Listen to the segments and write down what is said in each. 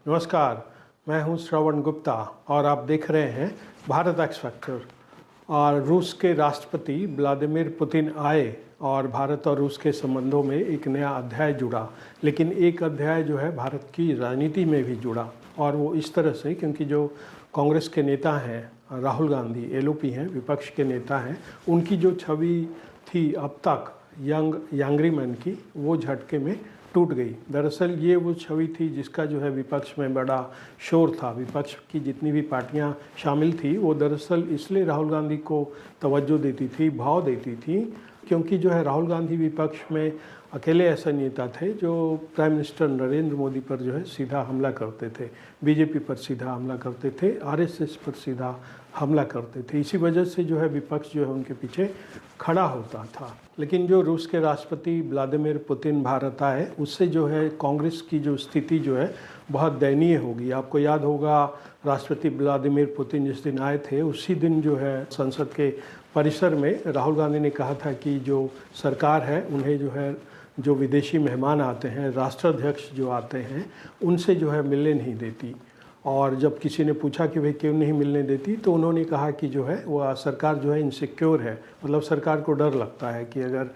नमस्कार, मैं हूं श्रवण गुप्ता और आप देख रहे हैं भारत एक्स फैक्टर। और रूस के राष्ट्रपति व्लादिमीर पुतिन आए और भारत और रूस के संबंधों में एक नया अध्याय जुड़ा। लेकिन एक अध्याय जो है भारत की राजनीति में भी जुड़ा, और वो इस तरह से क्योंकि जो कांग्रेस के नेता हैं राहुल गांधी, एलओपी हैं, विपक्ष के नेता हैं, उनकी जो छवि थी अब तक यंगरी मैन की, वो झटके में टूट गई। दरअसल ये वो छवि थी जिसका जो है विपक्ष में बड़ा शोर था। विपक्ष की जितनी भी पार्टियां शामिल थी वो दरअसल इसलिए राहुल गांधी को तवज्जो देती थी, भाव देती थी, क्योंकि जो है राहुल गांधी विपक्ष में अकेले ऐसे नेता थे जो प्राइम मिनिस्टर नरेंद्र मोदी पर जो है सीधा हमला करते थे, बीजेपी पर सीधा हमला करते थे, आरएसएस पर सीधा हमला करते थे। इसी वजह से जो है विपक्ष जो है उनके पीछे खड़ा होता था। लेकिन जो रूस के राष्ट्रपति व्लादिमीर पुतिन भारत आए, उससे जो है कांग्रेस की जो स्थिति जो है बहुत दयनीय होगी। आपको याद होगा राष्ट्रपति व्लादिमीर पुतिन जिस दिन आए थे उसी दिन जो है संसद के परिसर में राहुल गांधी ने कहा था कि जो सरकार है उन्हें जो है जो विदेशी मेहमान आते हैं, राष्ट्राध्यक्ष जो आते हैं, उनसे जो है मिलने नहीं देती। और जब किसी ने पूछा कि भाई क्यों नहीं मिलने देती, तो उन्होंने कहा कि जो है वो सरकार जो है इनसिक्योर है, मतलब सरकार को डर लगता है कि अगर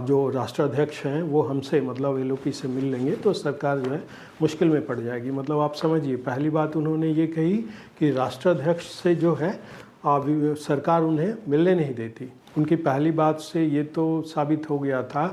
जो राष्ट्राध्यक्ष हैं वो हमसे मतलब एलओपी से मिल लेंगे तो सरकार जो है मुश्किल में पड़ जाएगी। मतलब आप समझिए, पहली बात उन्होंने ये कही कि राष्ट्राध्यक्ष से जो है सरकार उन्हें मिलने नहीं देती। उनकी पहली बात से ये तो साबित हो गया था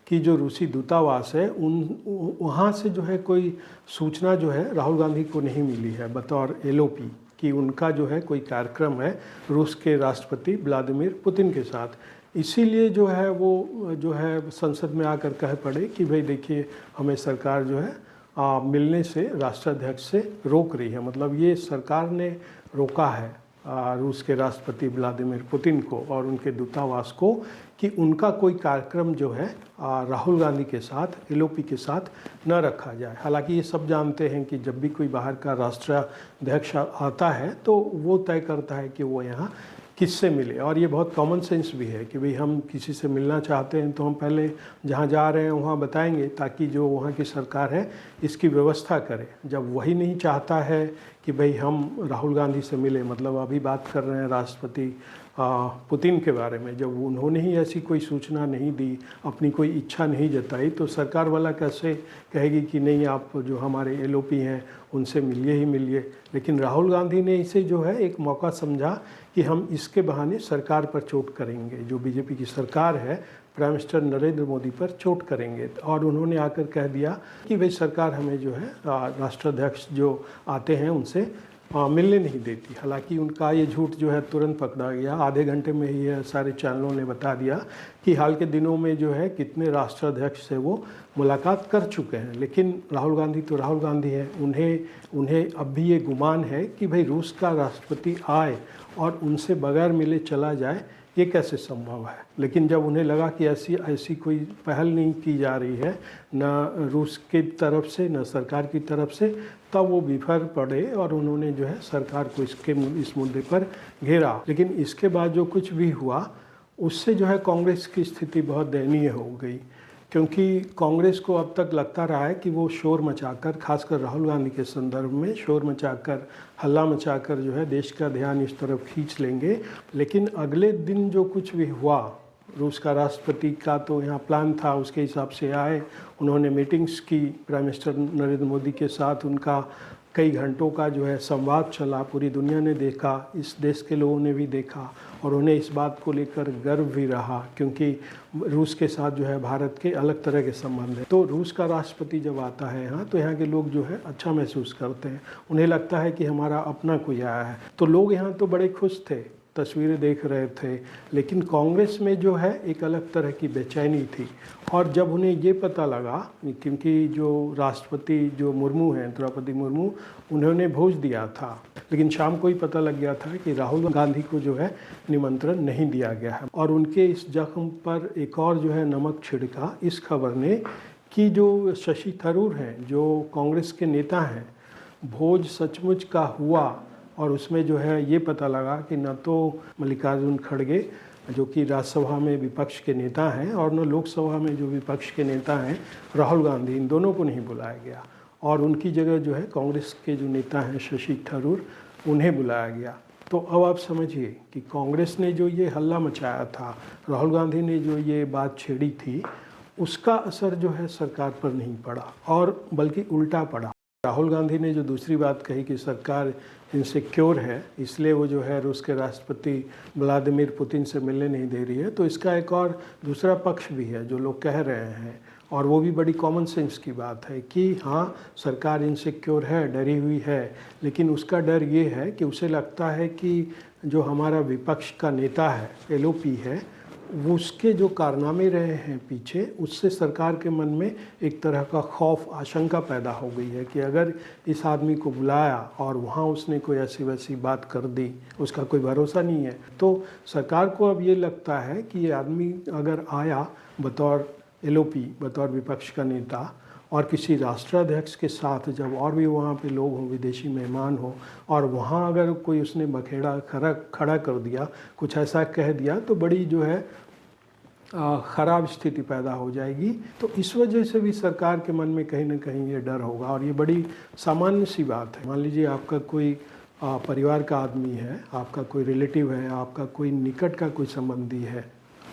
कि जो रूसी दूतावास है वहाँ से जो है कोई सूचना जो है राहुल गांधी को नहीं मिली है बतौर एलओपी कि उनका जो है कोई कार्यक्रम है रूस के राष्ट्रपति व्लादिमीर पुतिन के साथ। इसीलिए जो है वो जो है संसद में आकर कह पड़े कि भाई देखिए हमें सरकार जो है मिलने से राष्ट्राध्यक्ष से रोक रही है। मतलब ये सरकार ने रोका है रूस के राष्ट्रपति व्लादिमीर पुतिन को और उनके दूतावास को कि उनका कोई कार्यक्रम जो है राहुल गांधी के साथ, एलओपी के साथ न रखा जाए। हालांकि ये सब जानते हैं कि जब भी कोई बाहर का राष्ट्राध्यक्ष आता है तो वो तय करता है कि वो यहाँ किससे मिले, और ये बहुत कॉमन सेंस भी है कि भाई हम किसी से मिलना चाहते हैं तो हम पहले जहाँ जा रहे हैं वहाँ बताएंगे ताकि जो वहाँ की सरकार है इसकी व्यवस्था करे। जब वही नहीं चाहता है कि भाई हम राहुल गांधी से मिले, मतलब अभी बात कर रहे हैं राष्ट्रपति पुतिन के बारे में, जब उन्होंने ही ऐसी कोई सूचना नहीं दी, अपनी कोई इच्छा नहीं जताई, तो सरकार वाला कैसे कहेगी कि नहीं आप जो हमारे एलओपी हैं उनसे मिलिए ही मिलिए। लेकिन राहुल गांधी ने इसे जो है एक मौका समझा कि हम इसके बहाने सरकार पर चोट करेंगे, जो बीजेपी की सरकार है प्राइम मिनिस्टर नरेंद्र मोदी पर चोट करेंगे। और उन्होंने आकर कह दिया कि भाई सरकार हमें जो है राष्ट्राध्यक्ष जो आते हैं उनसे मिलने नहीं देती। हालांकि उनका ये झूठ जो है तुरंत पकड़ा गया। आधे घंटे में ही ये सारे चैनलों ने बता दिया कि हाल के दिनों में जो है कितने राष्ट्राध्यक्ष से वो मुलाकात कर चुके हैं। लेकिन राहुल गांधी तो राहुल गांधी है, उन्हें अब भी ये गुमान है कि भाई रूस का राष्ट्रपति आए और उनसे बगैर मिले चला जाए, ये कैसे संभव है। लेकिन जब उन्हें लगा कि ऐसी कोई पहल नहीं की जा रही है न रूस की तरफ से न सरकार की तरफ से, तब वो विफल पड़े और उन्होंने जो है सरकार को इस मुद्दे पर घेरा। लेकिन इसके बाद जो कुछ भी हुआ उससे जो है कांग्रेस की स्थिति बहुत दयनीय हो गई, क्योंकि कांग्रेस को अब तक लगता रहा है कि वो शोर मचाकर, खासकर राहुल गांधी के संदर्भ में शोर मचाकर, हल्ला मचाकर जो है देश का ध्यान इस तरफ खींच लेंगे। लेकिन अगले दिन जो कुछ भी हुआ, रूस का राष्ट्रपति का तो यहाँ प्लान था, उसके हिसाब से आए, उन्होंने मीटिंग्स की प्राइम मिनिस्टर नरेंद्र मोदी के साथ, उनका कई घंटों का जो है संवाद चला, पूरी दुनिया ने देखा, इस देश के लोगों ने भी देखा और उन्हें इस बात को लेकर गर्व भी रहा क्योंकि रूस के साथ जो है भारत के अलग तरह के संबंध हैं। तो रूस का राष्ट्रपति जब आता है यहाँ तो यहाँ के लोग जो है अच्छा महसूस करते हैं, उन्हें लगता है कि हमारा अपना कोई आया है। तो लोग यहाँ तो बड़े खुश थे, तस्वीरें देख रहे थे। लेकिन कांग्रेस में जो है एक अलग तरह की बेचैनी थी। और जब उन्हें ये पता लगा, क्योंकि जो राष्ट्रपति जो मुर्मू हैं, द्रौपदी मुर्मू, उन्होंने भेज दिया था, लेकिन शाम को ही पता लग गया था कि राहुल गांधी को जो है निमंत्रण नहीं दिया गया है। और उनके इस जख्म पर एक और जो है नमक छिड़का इस खबर ने कि जो शशि थरूर हैं, जो कांग्रेस के नेता हैं, भोज सचमुच का हुआ। और उसमें जो है ये पता लगा कि न तो मल्लिकार्जुन खड़गे जो कि राज्यसभा में विपक्ष के नेता हैं और न लोकसभा में जो विपक्ष के नेता हैं राहुल गांधी, इन दोनों को नहीं बुलाया गया। और उनकी जगह जो है कांग्रेस के जो नेता हैं शशि थरूर, उन्हें बुलाया गया। तो अब आप समझिए कि कांग्रेस ने जो ये हल्ला मचाया था, राहुल गांधी ने जो ये बात छेड़ी थी, उसका असर जो है सरकार पर नहीं पड़ा और बल्कि उल्टा पड़ा। राहुल गांधी ने जो दूसरी बात कही कि सरकार इनसिक्योर है, इसलिए वो जो है रूस के राष्ट्रपति व्लादिमीर पुतिन से मिलने नहीं दे रही है, तो इसका एक और दूसरा पक्ष भी है जो लोग कह रहे हैं, और वो भी बड़ी कॉमन सेंस की बात है कि हाँ, सरकार इनसिक्योर है, डरी हुई है, लेकिन उसका डर ये है कि उसे लगता है कि जो हमारा विपक्ष का नेता है, एलओपी है, वो उसके जो कारनामे रहे हैं पीछे, उससे सरकार के मन में एक तरह का खौफ, आशंका पैदा हो गई है कि अगर इस आदमी को बुलाया और वहाँ उसने कोई ऐसी वैसी बात कर दी, उसका कोई भरोसा नहीं है। तो सरकार को अब ये लगता है कि ये आदमी अगर आया बतौर एलओपी, बतौर विपक्ष का नेता, और किसी राष्ट्राध्यक्ष के साथ जब और भी वहाँ पे लोग हों, विदेशी मेहमान हो, और वहाँ अगर कोई उसने बखेड़ा खड़ा कर दिया, कुछ ऐसा कह दिया, तो बड़ी जो है ख़राब स्थिति पैदा हो जाएगी। तो इस वजह से भी सरकार के मन में कहीं ना कहीं ये डर होगा, और ये बड़ी सामान्य सी बात है। मान लीजिए आपका कोई परिवार का आदमी है, आपका कोई रिलेटिव है, आपका कोई निकट का कोई संबंधी है,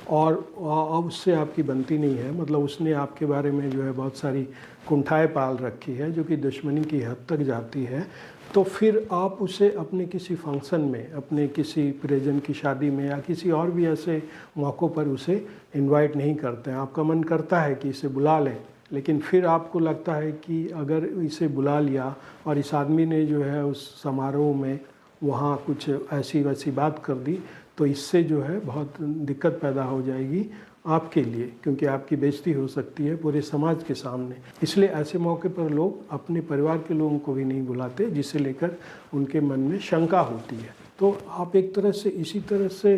और अब उससे आपकी बनती नहीं है, मतलब उसने आपके बारे में जो है बहुत सारी कुंठाएं पाल रखी है जो कि दुश्मनी की हद तक जाती है, तो फिर आप उसे अपने किसी फंक्शन में, अपने किसी प्रियजन की शादी में या किसी और भी ऐसे मौक़ों पर उसे इनवाइट नहीं करते हैं। आपका मन करता है कि इसे बुला लें, लेकिन फिर आपको लगता है कि अगर इसे बुला लिया और इस आदमी ने जो है उस समारोह में वहाँ कुछ ऐसी वैसी बात कर दी, तो इससे जो है बहुत दिक्कत पैदा हो जाएगी आपके लिए, क्योंकि आपकी बेइज्जती हो सकती है पूरे समाज के सामने। इसलिए ऐसे मौके पर लोग अपने परिवार के लोगों को भी नहीं बुलाते, जिसे लेकर उनके मन में शंका होती है। तो आप एक तरह से इसी तरह से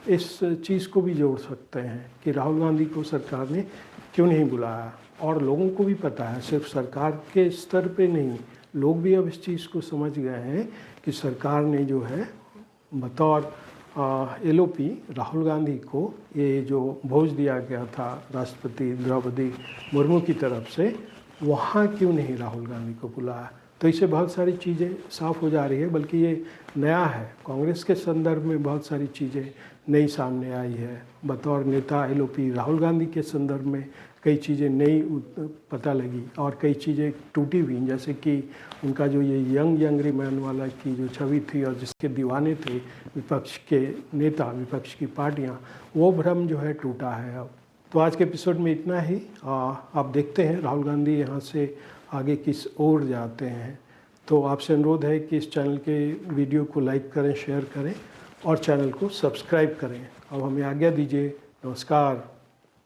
इस चीज़ को भी जोड़ सकते हैं कि राहुल गांधी को सरकार ने क्यों नहीं बुलाया, और लोगों को भी पता है, सिर्फ सरकार के स्तर पे नहीं, लोग भी अब इस चीज़ को समझ गए हैं कि सरकार ने जो है बतौर एलओपी राहुल गांधी को ये जो भोज दिया गया था राष्ट्रपति द्रौपदी मुर्मू की तरफ से, वहाँ क्यों नहीं राहुल गांधी को बुलाया। तो इससे बहुत सारी चीज़ें साफ हो जा रही है, बल्कि ये नया है, कांग्रेस के संदर्भ में बहुत सारी चीज़ें नई सामने आई है। बतौर नेता एलओपी राहुल गांधी के संदर्भ में कई चीज़ें नई पता लगी, और कई चीज़ें टूटी हुई, जैसे कि उनका जो ये यंग मैन वाला की जो छवि थी और जिसके दीवाने थे विपक्ष के नेता, विपक्ष की पार्टियां, वो भ्रम जो है टूटा है अब। तो आज के एपिसोड में इतना ही। आप देखते हैं राहुल गांधी यहाँ से आगे किस ओर जाते हैं। तो आपसे अनुरोध है कि इस चैनल के वीडियो को लाइक करें, शेयर करें और चैनल को सब्सक्राइब करें। अब हमें आज्ञा दीजिए। नमस्कार।